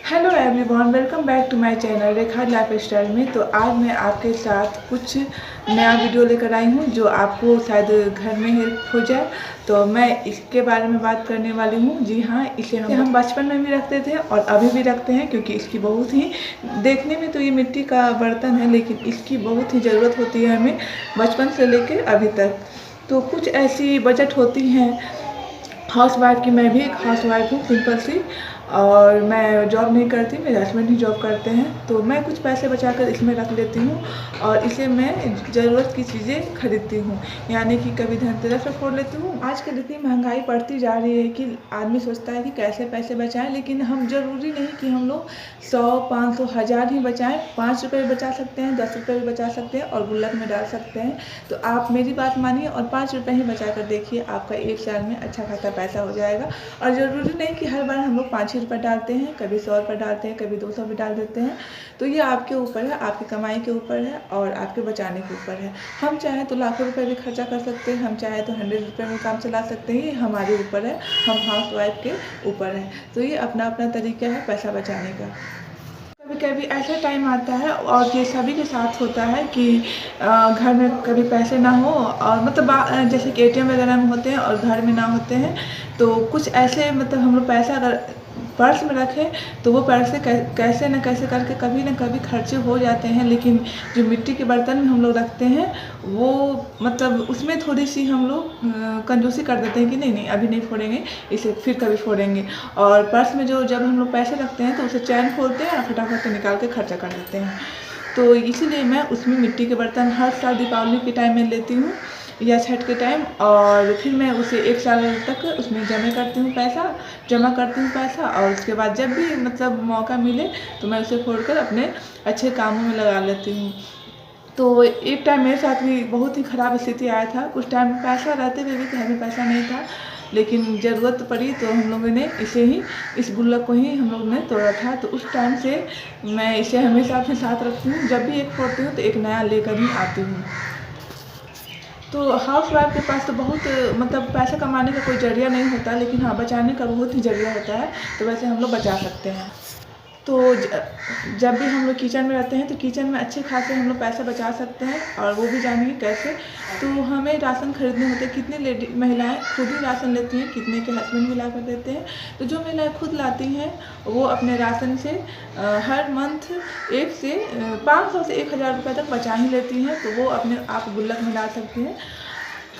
Hello everyone, welcome back to my channel Rekha lifestyle में। तो आज मैं आपके साथ कुछ नया वीडियो लेकर आई हूँ जो आपको शायद घर में हेल्प हो जाए। तो मैं इसके बारे में बात करने वाली हूँ। जी हाँ, इसे हम बचपन में भी रखते थे और अभी भी रखते हैं, क्योंकि इसकी बहुत ही, देखने में तो ये मिट्टी का बर्तन है लेकिन इसकी बहुत ही ज़रूरत होती है हमें बचपन से लेकर अभी तक। तो कुछ ऐसी बजट होती हैं हाउस वाइफ की। मैं भी एक हाउस वाइफ हूँ सिंपल सी, और मैं जॉब नहीं करती, मेरे हस्बैंड ही जॉब करते हैं। तो मैं कुछ पैसे बचाकर इसमें रख लेती हूँ और इसे मैं ज़रूरत की चीज़ें खरीदती हूँ। यानी कि कभी धनतेरस में फोड़ लेती हूँ। आजकल इतनी महंगाई बढ़ती जा रही है कि आदमी सोचता है कि कैसे पैसे बचाएं, लेकिन हम ज़रूरी नहीं कि हम लोग 100, 500, 1000 ही बचाएं। 5 रुपये बचा सकते हैं, 10 रुपये भी बचा सकते हैं और गुल्लक में डाल सकते हैं। तो आप मेरी बात मानिए और 5 रुपये ही बचा कर देखिए, आपका एक साल में अच्छा खासा पैसा हो जाएगा। और ज़रूरी नहीं कि हर बार हम लोग 5 ही रुपये डालते हैं, कभी 100 रुपये डालते हैं, कभी 200 भी डाल देते हैं। तो ये आपके ऊपर है, आपकी कमाई के ऊपर है और आपके बचाने के ऊपर है। हम चाहें तो लाखों रुपए भी खर्चा कर सकते हैं, हम चाहें तो 100 रुपये में काम चला सकते हैं। ये हमारे ऊपर है, हम हाउस वाइफ के ऊपर है। तो ये अपना अपना तरीका है पैसा बचाने का। कभी कभी ऐसा टाइम आता है और ये सभी के साथ होता है कि घर में कभी पैसे ना हो, और मतलब जैसे कि ATM वगैरह में होते हैं और घर में ना होते हैं। तो कुछ ऐसे मतलब हम लोग पैसा अगर पर्स में रखें तो वो पैसे कैसे न कैसे करके कभी न कभी खर्चे हो जाते हैं। लेकिन जो मिट्टी के बर्तन में हम लोग रखते हैं वो मतलब उसमें थोड़ी सी हम लोग कंजूसी कर देते हैं कि नहीं नहीं अभी नहीं फोड़ेंगे, इसे फिर कभी फोड़ेंगे। और पर्स में जब हम लोग पैसे रखते हैं तो उसे चैन खोलते हैं और फटाफट से निकाल के खर्चा कर देते हैं। तो इसीलिए मैं उसमें मिट्टी के बर्तन हर साल दीपावली के टाइम में लेती हूँ या छठ के टाइम, और फिर मैं उसे 1 साल तक उसमें जमा करती हूँ पैसा। और उसके बाद जब भी मतलब मौका मिले तो मैं उसे फोड़कर अपने अच्छे कामों में लगा लेती हूँ। तो एक टाइम मेरे साथ भी बहुत ही ख़राब स्थिति आया था। कुछ टाइम पैसा रहते हुए भी घर में पैसा नहीं था, लेकिन ज़रूरत पड़ी तो हम लोगों ने इस गुल्लक को ही हम लोग ने तोड़ा था। तो उस टाइम से मैं इसे हमेशा अपने साथ रखती हूँ। जब भी एक फोड़ती हूँ तो एक नया लेकर ही आती हूँ। तो हाउस वाइफ के पास तो बहुत मतलब पैसा कमाने का कोई जरिया नहीं होता, लेकिन हाँ बचाने का बहुत ही जरिया होता है। तो वैसे हम लोग बचा सकते हैं। तो जब भी हम लोग किचन में रहते हैं तो किचन में अच्छे खासे हम लोग पैसा बचा सकते हैं, और वो भी जानेंगे कैसे। तो हमें राशन खरीदने होते हैं। कितनी महिलाएं खुद ही राशन लेती हैं, कितने के हस्बैंड भी ला कर देते हैं। तो जो महिलाएं खुद लाती हैं वो अपने राशन से हर मंथ 500 से 1000 रुपये तक बचा ही लेती हैं। तो वो अपने आप गुल्लक में डाल सकती हैं,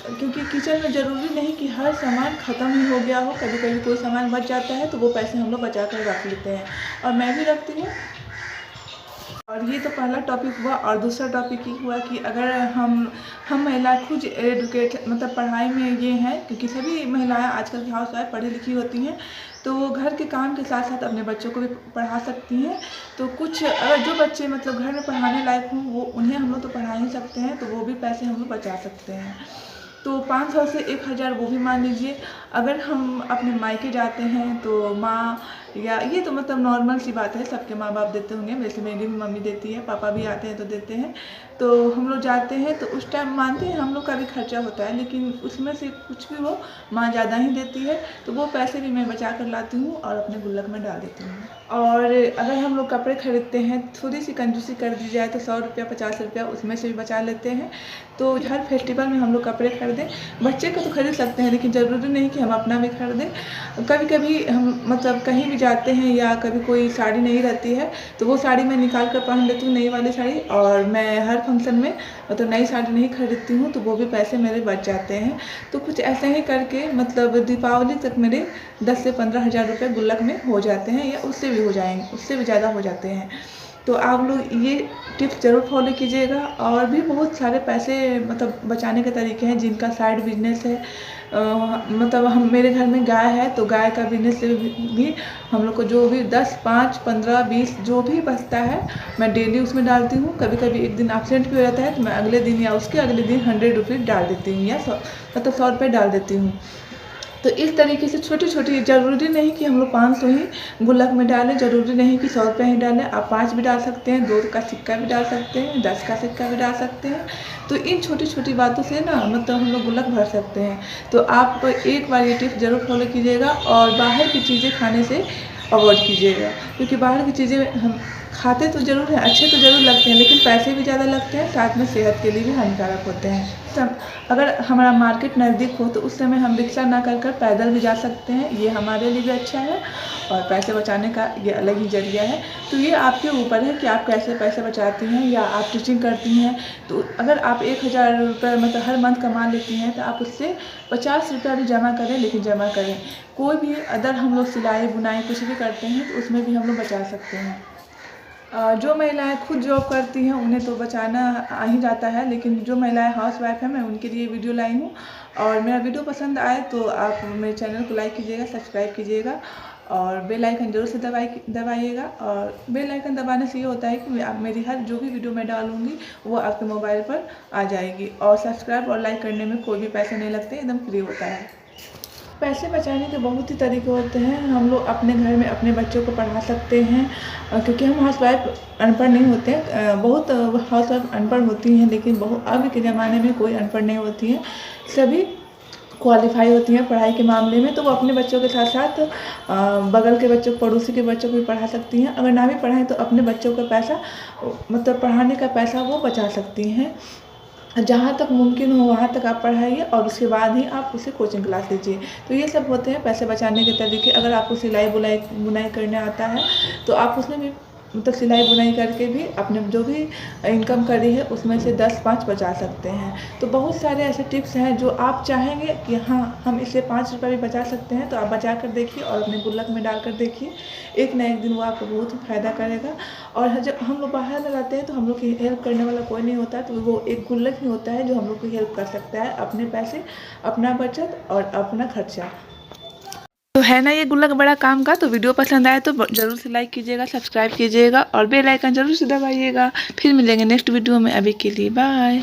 क्योंकि किचन में ज़रूरी नहीं कि हर सामान ख़त्म ही हो गया हो। कभी कभी कोई सामान बच जाता है तो वो पैसे हम लोग बचा कर रख लेते हैं, और मैं भी रखती हूँ। और ये तो पहला टॉपिक हुआ। और दूसरा टॉपिक ये हुआ कि अगर हम महिलाएं खुद एडुकेट मतलब पढ़ाई में ये हैं, क्योंकि सभी महिलाएं आजकल की हाउस वाइफ पढ़ी लिखी होती हैं, तो वो घर के काम के साथ साथ अपने बच्चों को भी पढ़ा सकती हैं। तो कुछ अगर जो बच्चे मतलब घर में पढ़ाने लायक हों वो उन्हें हम लोग तो पढ़ा ही सकते हैं, तो वो भी पैसे हम लोग बचा सकते हैं। तो 500 से 1000 वो भी मान लीजिए। अगर हम अपने मायके जाते हैं तो माँ, या ये तो मतलब नॉर्मल सी बात है, सबके माँ बाप देते होंगे, वैसे मेरी भी मम्मी देती है, पापा भी आते हैं तो देते हैं। तो हम लोग जाते हैं तो उस टाइम मानते हैं हम लोग का भी खर्चा होता है, लेकिन उसमें से कुछ भी हो माँ ज़्यादा ही देती है। तो वो पैसे भी मैं बचा कर लाती हूँ और अपने गुल्लक में डाल देती हूँ। और अगर हम लोग कपड़े खरीदते हैं, थोड़ी सी कंजूसी कर दी जाए तो 100 रुपया 50 रुपया उसमें से भी बचा लेते हैं। तो हर फेस्टिवल में हम लोग कपड़े खरीदें। बच्चे का तो खरीद सकते हैं, लेकिन ज़रूरी नहीं कि हम अपना भी खरीदें। कभी कभी हम मतलब कहीं भी जाते हैं या कभी कोई साड़ी नहीं रहती है तो वो साड़ी मैं निकाल कर पहन लेती हूँ, नई वाली साड़ी। और मैं हर फंक्शन में मतलब नई साड़ी नहीं खरीदती हूँ, तो वो भी पैसे मेरे बच जाते हैं। तो कुछ ऐसे ही करके मतलब दीपावली तक मेरे 10 से 15 हज़ार रुपये गुल्लक में हो जाते हैं, या उससे भी हो जाएंगे, उससे भी ज़्यादा हो जाते हैं। तो आप लोग ये टिप्स ज़रूर फॉलो कीजिएगा। और भी बहुत सारे पैसे मतलब बचाने के तरीके हैं जिनका साइड बिजनेस है। मतलब मेरे घर में गाय है, तो गाय का बिजनेस से भी हम लोग को जो भी 10, 5, 15, 20 जो भी बचता है मैं डेली उसमें डालती हूँ। कभी कभी एक दिन एब्सेंट भी हो जाता है तो मैं अगले दिन या उसके अगले दिन 100 रुपीज़ डाल देती हूँ, या 100 रुपये डाल देती हूँ। तो इस तरीके से छोटी छोटी, ज़रूरी नहीं कि हम लोग 500 ही गुल्लक में डालें, ज़रूरी नहीं कि 100 रुपये ही डालें। आप 5 भी डाल सकते हैं, 2 का सिक्का भी डाल सकते हैं, 10 का सिक्का भी डाल सकते हैं। तो इन छोटी छोटी बातों से ना मतलब हम लोग गुल्लक भर सकते हैं। तो आप एक बार ये टिप्स ज़रूर फॉलो कीजिएगा। और बाहर की चीज़ें खाने से अवॉइड कीजिएगा, क्योंकि बाहर की चीज़ें हम खाते तो ज़रूर हैं, अच्छे तो ज़रूर लगते हैं, लेकिन पैसे भी ज़्यादा लगते हैं, साथ में सेहत के लिए भी हानिकारक होते हैं। अगर हमारा मार्केट नज़दीक हो तो उस समय हम रिक्शा ना कर पैदल भी जा सकते हैं, ये हमारे लिए भी अच्छा है और पैसे बचाने का ये अलग ही ज़रिया है। तो ये आपके ऊपर है कि आप कैसे पैसे बचाती हैं, या आप टीचिंग करती हैं। तो अगर आप 1000 रुपये मतलब हर मंथ कमा लेती हैं तो आप उससे 50 रुपया भी जमा करें, लेकिन जमा करें। कोई भी अदर हम लोग सिलाई बुनाई कुछ भी करते हैं तो उसमें भी हम लोग बचा सकते हैं। जो महिलाएं खुद जॉब करती हैं उन्हें तो बचाना आ ही जाता है, लेकिन जो महिलाएं हाउसवाइफ हैं मैं उनके लिए वीडियो लाई हूँ। और मेरा वीडियो पसंद आए तो आप मेरे चैनल को लाइक कीजिएगा, सब्सक्राइब कीजिएगा और बेल आइकन ज़रूर से दबाइएगा। और बेल आइकन दबाने से ये होता है कि आप मेरी हर जो भी वीडियो मैं डालूँगी वो आपके मोबाइल पर आ जाएगी। और सब्सक्राइब और लाइक करने में कोई भी पैसे नहीं लगते, एकदम फ्री होता है। पैसे बचाने के बहुत ही तरीके होते हैं। हम लोग अपने घर में अपने बच्चों को पढ़ा सकते हैं, क्योंकि हम हाउसवाइफ अनपढ़ नहीं होते हैं। बहुत हाउसवाइफ अनपढ़ होती हैं, लेकिन अभी के ज़माने में कोई अनपढ़ नहीं होती हैं, सभी क्वालिफाई होती हैं पढ़ाई के मामले में। तो वो अपने बच्चों के साथ साथ बगल के बच्चों, पड़ोसी के बच्चों को भी पढ़ा सकती हैं। अगर ना भी पढ़ाएं तो अपने बच्चों का पैसा, मतलब पढ़ाने का पैसा वो बचा सकती हैं। जहाँ तक मुमकिन हो वहाँ तक आप पढ़ाइए और उसके बाद ही आप उसे कोचिंग क्लास लीजिए। तो ये सब होते हैं पैसे बचाने के तरीके। अगर आपको सिलाई बुनाई करने आता है तो आप उसमें भी मतलब सिलाई बुनाई करके भी अपने जो भी इनकम करी है उसमें से 10-5 बचा सकते हैं। तो बहुत सारे ऐसे टिप्स हैं जो आप चाहेंगे कि हाँ हम इससे 5 रुपये भी बचा सकते हैं, तो आप बचा कर देखिए और अपने गुल्लक में डाल कर देखिए। एक ना एक दिन वो आपको बहुत ही फ़ायदा करेगा। और जब हम लोग बाहर में रहते हैं तो हम लोग की हेल्प करने वाला कोई नहीं होता, तो वो एक गुल्लक ही होता है जो हम लोग की हेल्प कर सकता है, अपने पैसे, अपना बचत और अपना खर्चा। तो है ना ये गुल्लक बड़ा काम का। तो वीडियो पसंद आए तो ज़रूर से लाइक कीजिएगा, सब्सक्राइब कीजिएगा और बेल आइकन ज़रूर से दबाइएगा। फिर मिलेंगे नेक्स्ट वीडियो में। अभी के लिए बाय।